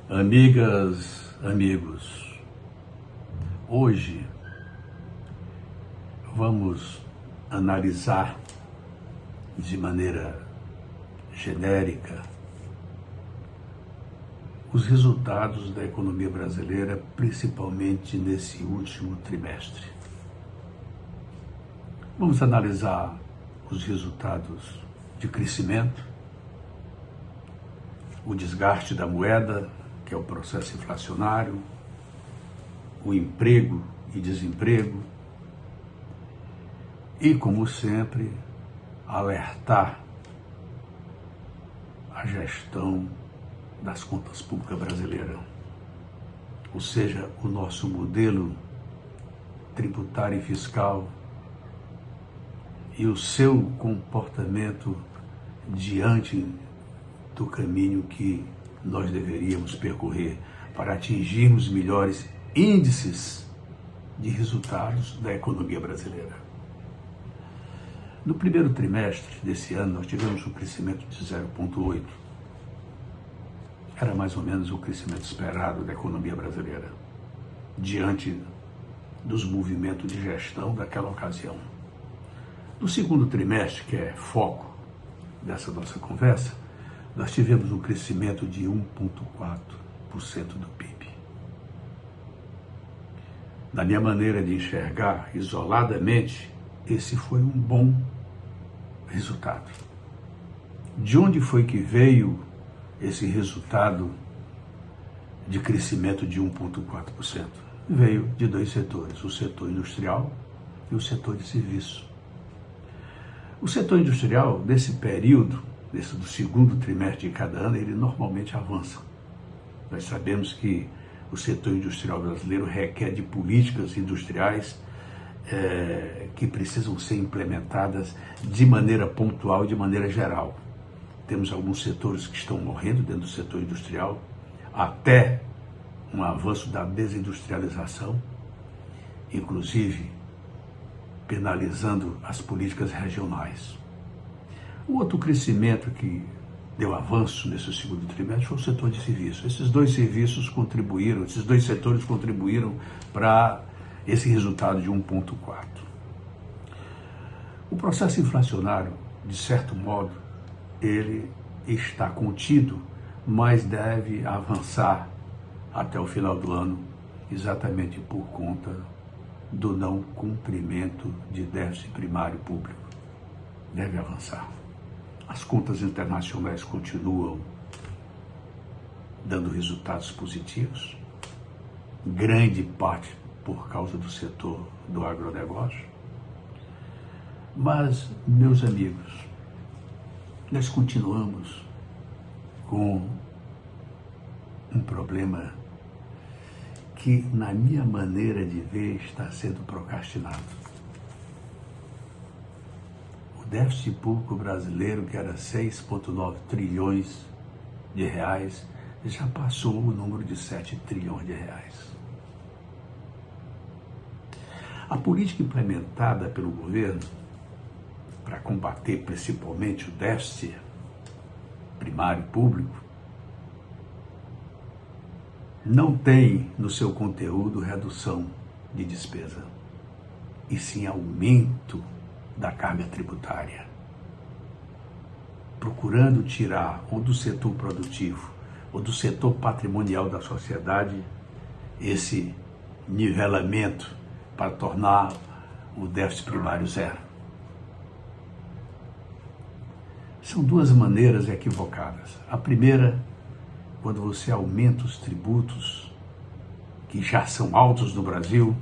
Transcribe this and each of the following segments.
Amigas, amigos, hoje vamos analisar de maneira genérica os resultados da economia brasileira, principalmente nesse último trimestre. Vamos analisar os resultados de crescimento, o desgaste da moeda, que é o processo inflacionário, o emprego e desemprego, e, como sempre, alertar a gestão das contas públicas brasileiras, ou seja, o nosso modelo tributário e fiscal e o seu comportamento diante do caminho que nós deveríamos percorrer para atingirmos melhores índices de resultados da economia brasileira. No primeiro trimestre desse ano, nós tivemos um crescimento de 0,8%. Era mais ou menos o crescimento esperado da economia brasileira, diante dos movimentos de gestão daquela ocasião. No segundo trimestre, que é foco dessa nossa conversa, nós tivemos um crescimento de 1,4% do PIB. Na minha maneira de enxergar, isoladamente, esse foi um bom resultado. De onde foi que veio esse resultado de crescimento de 1,4%? Veio de dois setores, o setor industrial e o setor de serviços. O setor industrial, nesse período, do segundo trimestre de cada ano, ele normalmente avança. Nós sabemos que o setor industrial brasileiro requer de políticas industriais que precisam ser implementadas de maneira pontual e de maneira geral. Temos alguns setores que estão morrendo dentro do setor industrial, até um avanço da desindustrialização, inclusive penalizando as políticas regionais. O outro crescimento que deu avanço nesse segundo trimestre foi o setor de serviços. Esses dois setores contribuíram para esse resultado de 1,4%. O processo inflacionário, de certo modo, ele está contido, mas deve avançar até o final do ano, exatamente por conta do não cumprimento de déficit primário público. Deve avançar. As contas internacionais continuam dando resultados positivos, grande parte por causa do setor do agronegócio. Mas, meus amigos, nós continuamos com um problema que, na minha maneira de ver, está sendo procrastinado. O déficit público brasileiro, que era 6,9 trilhões de reais, já passou o número de 7 trilhões de reais. A política implementada pelo governo para combater principalmente o déficit primário público não tem no seu conteúdo redução de despesa, e sim aumento da carga tributária, procurando tirar ou do setor produtivo ou do setor patrimonial da sociedade esse nivelamento para tornar o déficit primário zero. São duas maneiras equivocadas. A primeira, quando você aumenta os tributos, que já são altos no Brasil,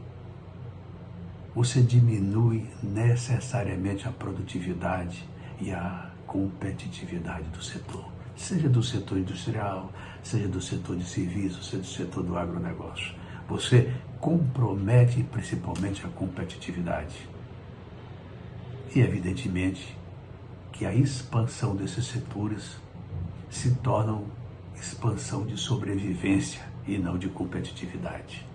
você diminui necessariamente a produtividade e a competitividade do setor, seja do setor industrial, seja do setor de serviços, seja do setor do agronegócio. Você compromete principalmente a competitividade. E, evidentemente, que a expansão desses setores se torna expansão de sobrevivência e não de competitividade.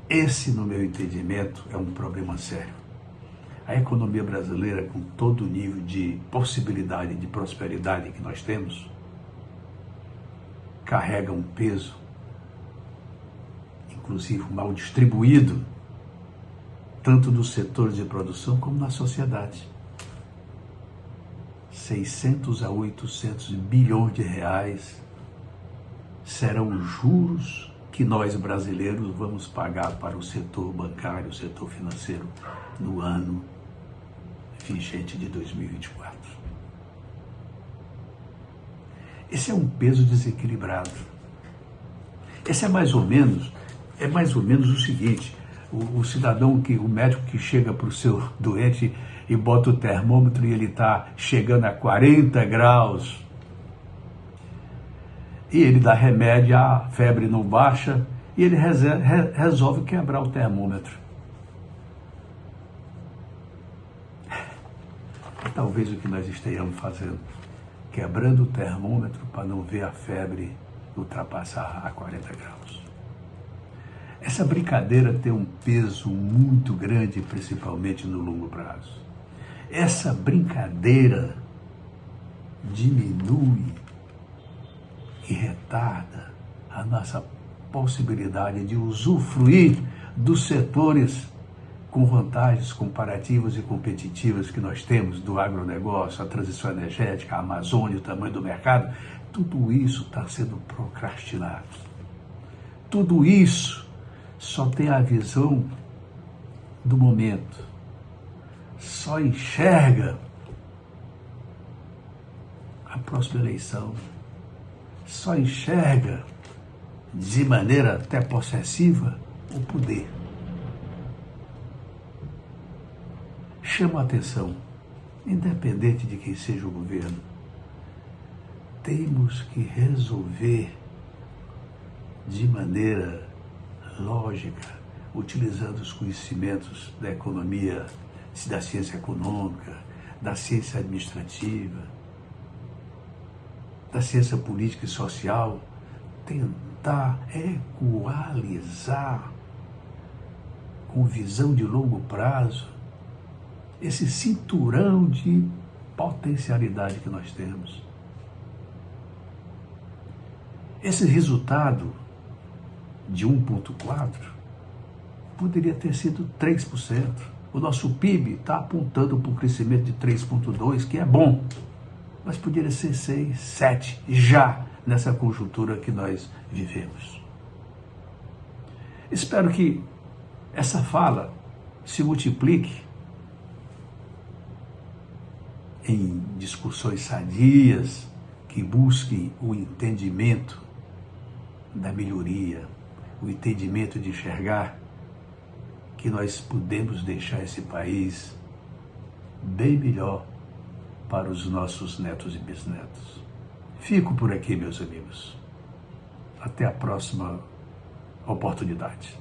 Esse, no meu entendimento, é um problema sério. A economia brasileira, com todo o nível de possibilidade de prosperidade que nós temos, carrega um peso, inclusive mal distribuído, tanto nos setores de produção como na sociedade. 600 a 800 bilhões de reais serão juros que nós brasileiros vamos pagar para o setor bancário, o setor financeiro, no ano vigente de 2024. Esse é um peso desequilibrado. Esse é mais ou menos o seguinte: o cidadão, o médico que chega para o seu doente e bota o termômetro e ele está chegando a 40 graus, e ele dá remédio, a febre não baixa, e ele resolve quebrar o termômetro. Talvez o que nós estejamos fazendo, quebrando o termômetro para não ver a febre ultrapassar a 40 graus. Essa brincadeira tem um peso muito grande, principalmente no longo prazo. Essa brincadeira diminui e retarda a nossa possibilidade de usufruir dos setores com vantagens comparativas e competitivas que nós temos do agronegócio, a transição energética, a Amazônia, o tamanho do mercado. Tudo isso está sendo procrastinado. Tudo isso só tem a visão do momento, só enxerga a próxima eleição, só enxerga de maneira até possessiva o poder. Chama a atenção, independente de quem seja o governo, temos que resolver de maneira lógica, utilizando os conhecimentos da economia, da ciência econômica, da ciência administrativa, da ciência política e social, tentar equalizar com visão de longo prazo esse cinturão de potencialidade que nós temos. Esse resultado de 1,4 poderia ter sido 3%. O nosso PIB está apontando para um crescimento de 3,2%, que é bom, mas poderia ser 6%, 7%, já nessa conjuntura que nós vivemos. Espero que essa fala se multiplique em discussões sadias que busquem o entendimento da melhoria, o entendimento de enxergar que nós podemos deixar esse país bem melhor para os nossos netos e bisnetos. Fico por aqui, meus amigos. Até a próxima oportunidade.